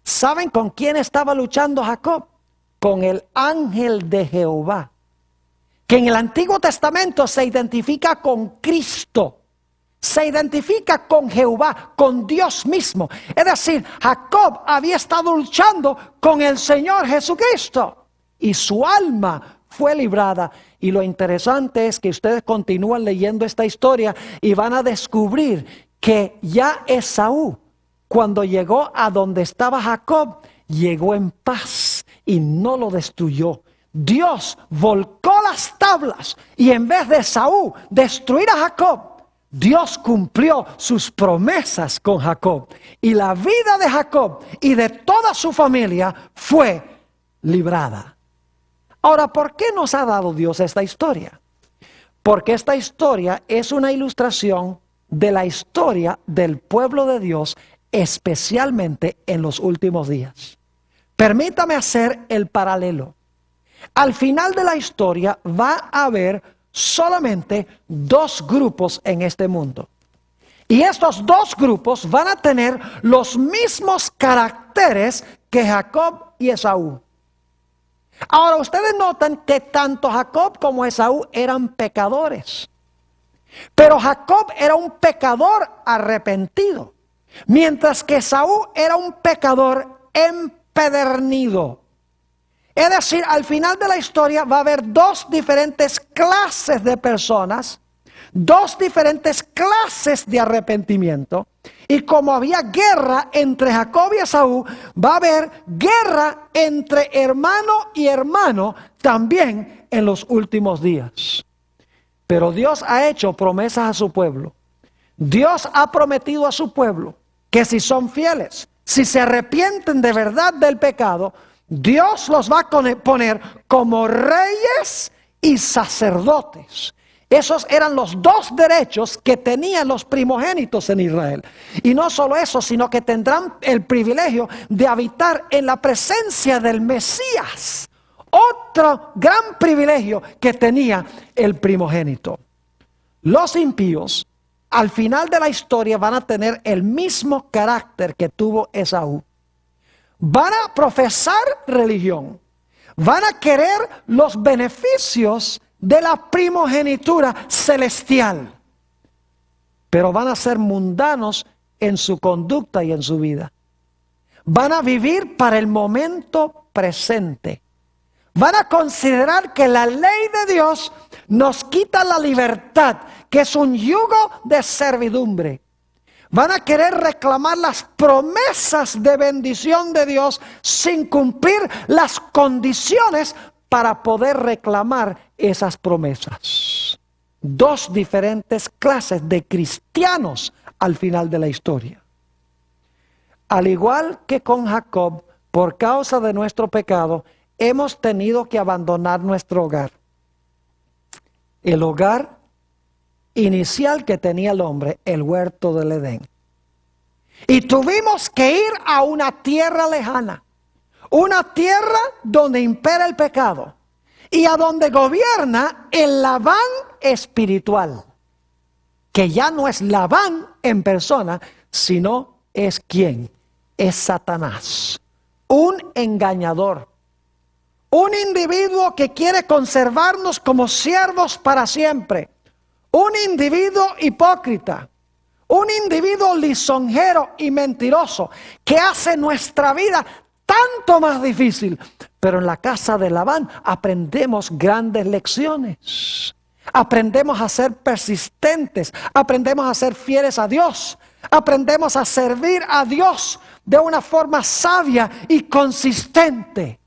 ¿Saben con quién estaba luchando Jacob? Con el ángel de Jehová, que en el Antiguo Testamento se identifica con Cristo, se identifica con Jehová, con Dios mismo. Es decir, Jacob había estado luchando con el Señor Jesucristo y su alma fue librada. Y lo interesante es que ustedes continúan leyendo esta historia y van a descubrir que ya Esaú, cuando llegó a donde estaba Jacob, llegó en paz y no lo destruyó. Dios volcó las tablas y en vez de Esaú destruir a Jacob, Dios cumplió sus promesas con Jacob. Y la vida de Jacob y de toda su familia fue librada. Ahora, ¿por qué nos ha dado Dios esta historia? Porque esta historia es una ilustración de la historia del pueblo de Dios, especialmente en los últimos días. Permítame hacer el paralelo. Al final de la historia va a haber solamente dos grupos en este mundo. Y estos dos grupos van a tener los mismos caracteres que Jacob y Esaú. Ahora ustedes notan que tanto Jacob como Esaú eran pecadores. Pero Jacob era un pecador arrepentido, mientras que Esaú era un pecador empedernido. Es decir, al final de la historia va a haber dos diferentes clases de personas, dos diferentes clases de arrepentimiento. Y como había guerra entre Jacob y Esaú, va a haber guerra entre hermano y hermano también en los últimos días. Pero Dios ha hecho promesas a su pueblo. Dios ha prometido a su pueblo que si son fieles, si se arrepienten de verdad del pecado, Dios los va a poner como reyes y sacerdotes. Esos eran los dos derechos que tenían los primogénitos en Israel. Y no solo eso, sino que tendrán el privilegio de habitar en la presencia del Mesías. Otro gran privilegio que tenía el primogénito. Los impíos, al final de la historia, van a tener el mismo carácter que tuvo Esaú. Van a profesar religión. Van a querer los beneficios de la primogenitura celestial. Pero van a ser mundanos en su conducta y en su vida. Van a vivir para el momento presente. Van a considerar que la ley de Dios nos quita la libertad, que es un yugo de servidumbre. Van a querer reclamar las promesas de bendición de Dios sin cumplir las condiciones para poder reclamar esas promesas. Dos diferentes clases de cristianos al final de la historia. Al igual que con Jacob, por causa de nuestro pecado, hemos tenido que abandonar nuestro hogar. El hogar inicial que tenía el hombre, el huerto del Edén. Y tuvimos que ir a una tierra lejana, una tierra donde impera el pecado y a donde gobierna el Labán espiritual, que ya no es Labán en persona, sino es ¿quién? Es Satanás, un engañador. Un individuo que quiere conservarnos como siervos para siempre. Un individuo hipócrita. Un individuo lisonjero y mentiroso que hace nuestra vida tanto más difícil. Pero en la casa de Labán aprendemos grandes lecciones. Aprendemos a ser persistentes. Aprendemos a ser fieles a Dios. Aprendemos a servir a Dios de una forma sabia y consistente.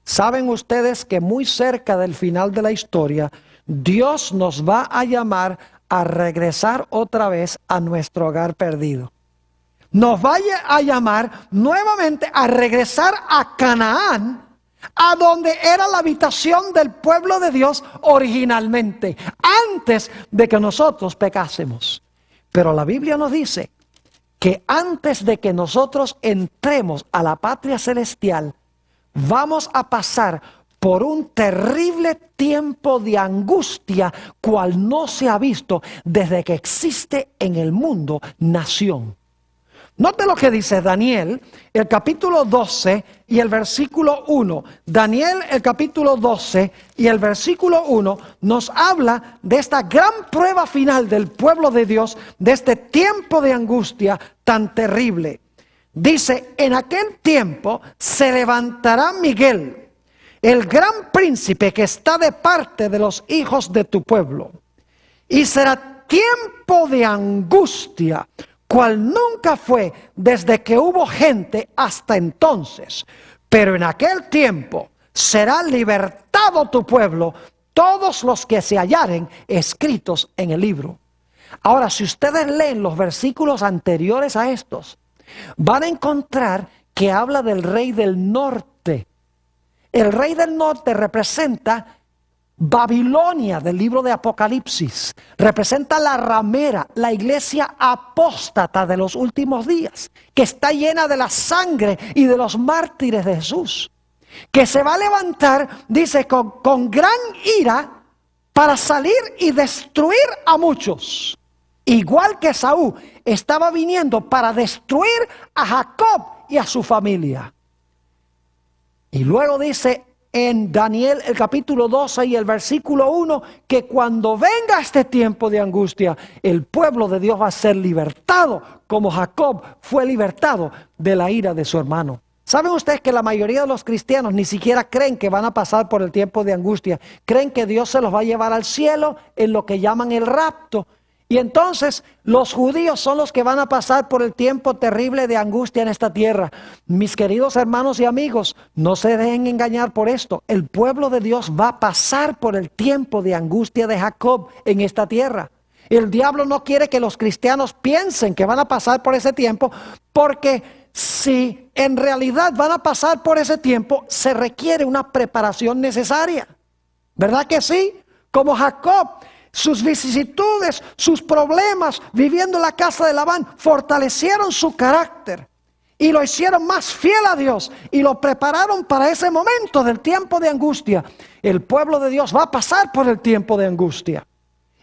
¿Saben ustedes que muy cerca del final de la historia, Dios nos va a llamar a regresar otra vez a nuestro hogar perdido? Nos va a llamar nuevamente a regresar a Canaán, a donde era la habitación del pueblo de Dios originalmente, antes de que nosotros pecásemos. Pero la Biblia nos dice que antes de que nosotros entremos a la patria celestial, vamos a pasar por un terrible tiempo de angustia, cual no se ha visto desde que existe en el mundo nación. Note lo que dice Daniel, el capítulo 12 y el versículo 1. Daniel, el capítulo 12 y el versículo 1 nos habla de esta gran prueba final del pueblo de Dios, de este tiempo de angustia tan terrible. Dice, en aquel tiempo se levantará Miguel, el gran príncipe que está de parte de los hijos de tu pueblo. Y será tiempo de angustia, cual nunca fue desde que hubo gente hasta entonces. Pero en aquel tiempo será libertado tu pueblo, todos los que se hallaren escritos en el libro. Ahora, si ustedes leen los versículos anteriores a estos, van a encontrar que habla del rey del norte. El rey del norte representa Babilonia del libro de Apocalipsis. Representa la ramera, la iglesia apóstata de los últimos días, que está llena de la sangre y de los mártires de Jesús. Que se va a levantar, dice, con gran ira para salir y destruir a muchos. Igual que Esaú estaba viniendo para destruir a Jacob y a su familia. Y luego dice, en Daniel el capítulo 12 y el versículo 1, que cuando venga este tiempo de angustia, el pueblo de Dios va a ser libertado, como Jacob fue libertado de la ira de su hermano. ¿Saben ustedes que la mayoría de los cristianos ni siquiera creen que van a pasar por el tiempo de angustia? Creen que Dios se los va a llevar al cielo en lo que llaman el rapto. Y entonces los judíos son los que van a pasar por el tiempo terrible de angustia en esta tierra. Mis queridos hermanos y amigos, no se dejen engañar por esto. El pueblo de Dios va a pasar por el tiempo de angustia de Jacob en esta tierra. El diablo no quiere que los cristianos piensen que van a pasar por ese tiempo, porque si en realidad van a pasar por ese tiempo, se requiere una preparación necesaria. ¿Verdad que sí? Como Jacob, sus vicisitudes, sus problemas, viviendo en la casa de Labán, fortalecieron su carácter y lo hicieron más fiel a Dios y lo prepararon para ese momento del tiempo de angustia. El pueblo de Dios va a pasar por el tiempo de angustia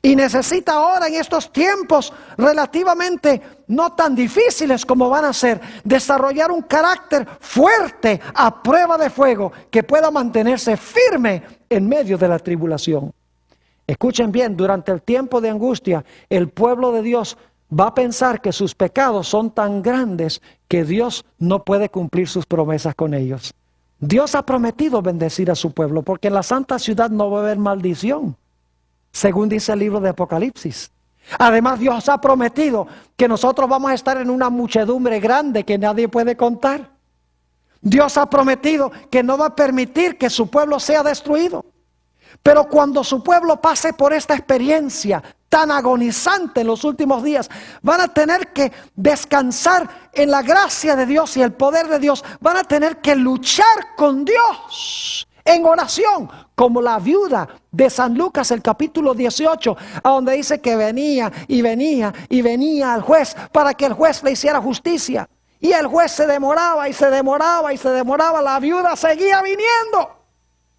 y necesita ahora, en estos tiempos relativamente no tan difíciles como van a ser, desarrollar un carácter fuerte a prueba de fuego que pueda mantenerse firme en medio de la tribulación. Escuchen bien, durante el tiempo de angustia, el pueblo de Dios va a pensar que sus pecados son tan grandes que Dios no puede cumplir sus promesas con ellos. Dios ha prometido bendecir a su pueblo, porque en la santa ciudad no va a haber maldición, según dice el libro de Apocalipsis. Además, Dios ha prometido que nosotros vamos a estar en una muchedumbre grande que nadie puede contar. Dios ha prometido que no va a permitir que su pueblo sea destruido. Pero cuando su pueblo pase por esta experiencia tan agonizante en los últimos días, van a tener que descansar en la gracia de Dios y el poder de Dios. Van a tener que luchar con Dios en oración, como la viuda de San Lucas, el capítulo 18, a donde dice que venía y venía y venía al juez para que el juez le hiciera justicia. Y el juez se demoraba y se demoraba y se demoraba. La viuda seguía viniendo,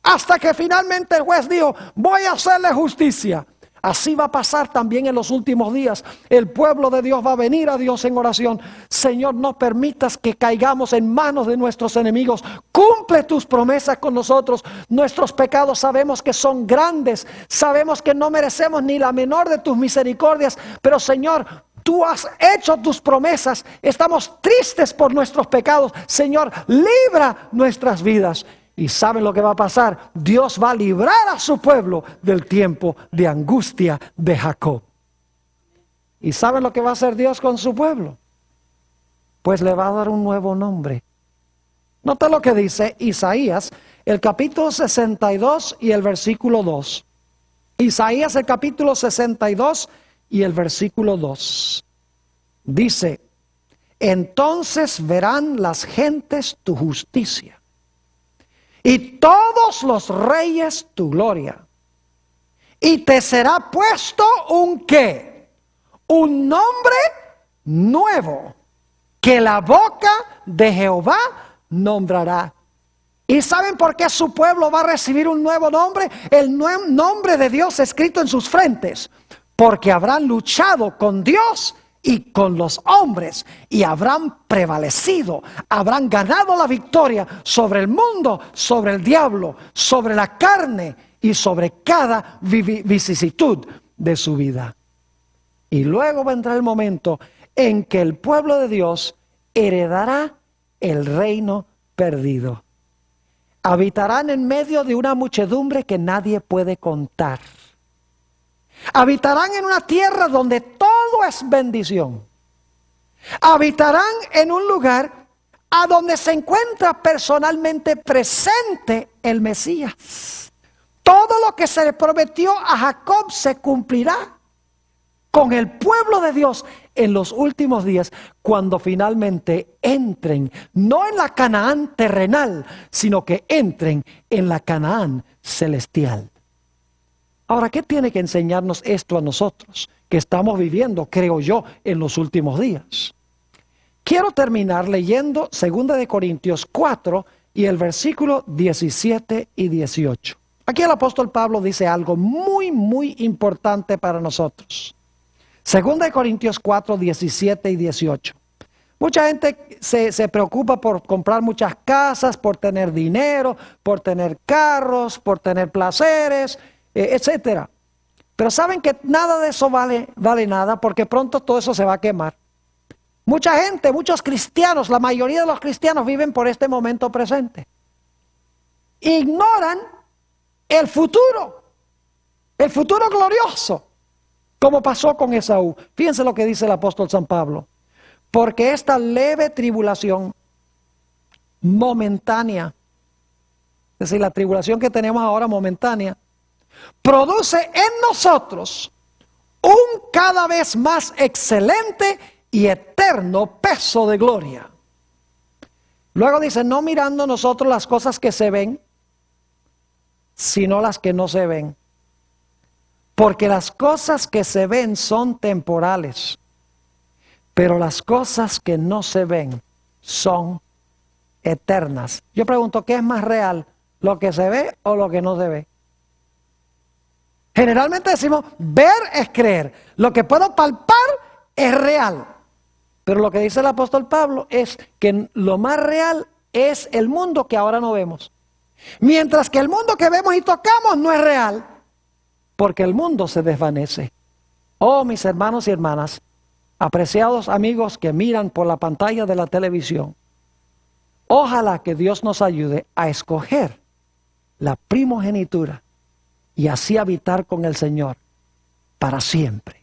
hasta que finalmente el juez dijo: voy a hacerle justicia. Así va a pasar también en los últimos días. El pueblo de Dios va a venir a Dios en oración: Señor, no permitas que caigamos en manos de nuestros enemigos. Cumple tus promesas con nosotros. Nuestros pecados sabemos que son grandes. Sabemos que no merecemos ni la menor de tus misericordias. Pero Señor, tú has hecho tus promesas. Estamos tristes por nuestros pecados. Señor, libra nuestras vidas. Y ¿saben lo que va a pasar? Dios va a librar a su pueblo del tiempo de angustia de Jacob. ¿Y saben lo que va a hacer Dios con su pueblo? Pues le va a dar un nuevo nombre. Nota lo que dice Isaías, el capítulo 62 y el versículo 2. Isaías, el capítulo 62 y el versículo 2. Dice: entonces verán las gentes tu justicia, y todos los reyes tu gloria. Y te será puesto un ¿qué? Un nombre nuevo, que la boca de Jehová nombrará. ¿Y saben por qué su pueblo va a recibir un nuevo nombre? El nombre de Dios escrito en sus frentes. Porque habrán luchado con Dios y con los hombres, y habrán prevalecido, habrán ganado la victoria sobre el mundo, sobre el diablo, sobre la carne y sobre cada vicisitud de su vida. Y luego vendrá el momento en que el pueblo de Dios heredará el reino perdido. Habitarán en medio de una muchedumbre que nadie puede contar. Habitarán en una tierra donde todo es bendición. Habitarán en un lugar a donde se encuentra personalmente presente el Mesías. Todo lo que se le prometió a Jacob se cumplirá con el pueblo de Dios en los últimos días, cuando finalmente entren, no en la Canaán terrenal, sino que entren en la Canaán celestial. Ahora, ¿qué tiene que enseñarnos esto a nosotros que estamos viviendo, creo yo, en los últimos días? Quiero terminar leyendo 2 Corintios 4 y el versículo 17 y 18. Aquí el apóstol Pablo dice algo muy importante para nosotros. 2 Corintios 4, 17 y 18. Mucha gente se preocupa por comprar muchas casas, por tener dinero, por tener carros, por tener placeres, etc. Pero saben que nada de eso vale nada, porque pronto todo eso se va a quemar. Mucha gente, muchos cristianos, la mayoría de los cristianos viven por este momento presente. Ignoran el futuro glorioso, como pasó con Esaú. Fíjense lo que dice el apóstol San Pablo. Porque esta leve tribulación momentánea, es decir, la tribulación que tenemos ahora momentánea, produce en nosotros un cada vez más excelente y eterno peso de gloria. Luego dice, no mirando nosotros las cosas que se ven, sino las que no se ven. Porque las cosas que se ven son temporales, pero las cosas que no se ven son eternas. Yo pregunto, ¿qué es más real? ¿Lo que se ve o lo que no se ve? Generalmente decimos, ver es creer. Lo que puedo palpar es real. Pero lo que dice el apóstol Pablo es que lo más real es el mundo que ahora no vemos. Mientras que el mundo que vemos y tocamos no es real, porque el mundo se desvanece. Oh, mis hermanos y hermanas, apreciados amigos que miran por la pantalla de la televisión, ojalá que Dios nos ayude a escoger la primogenitura y así habitar con el Señor para siempre.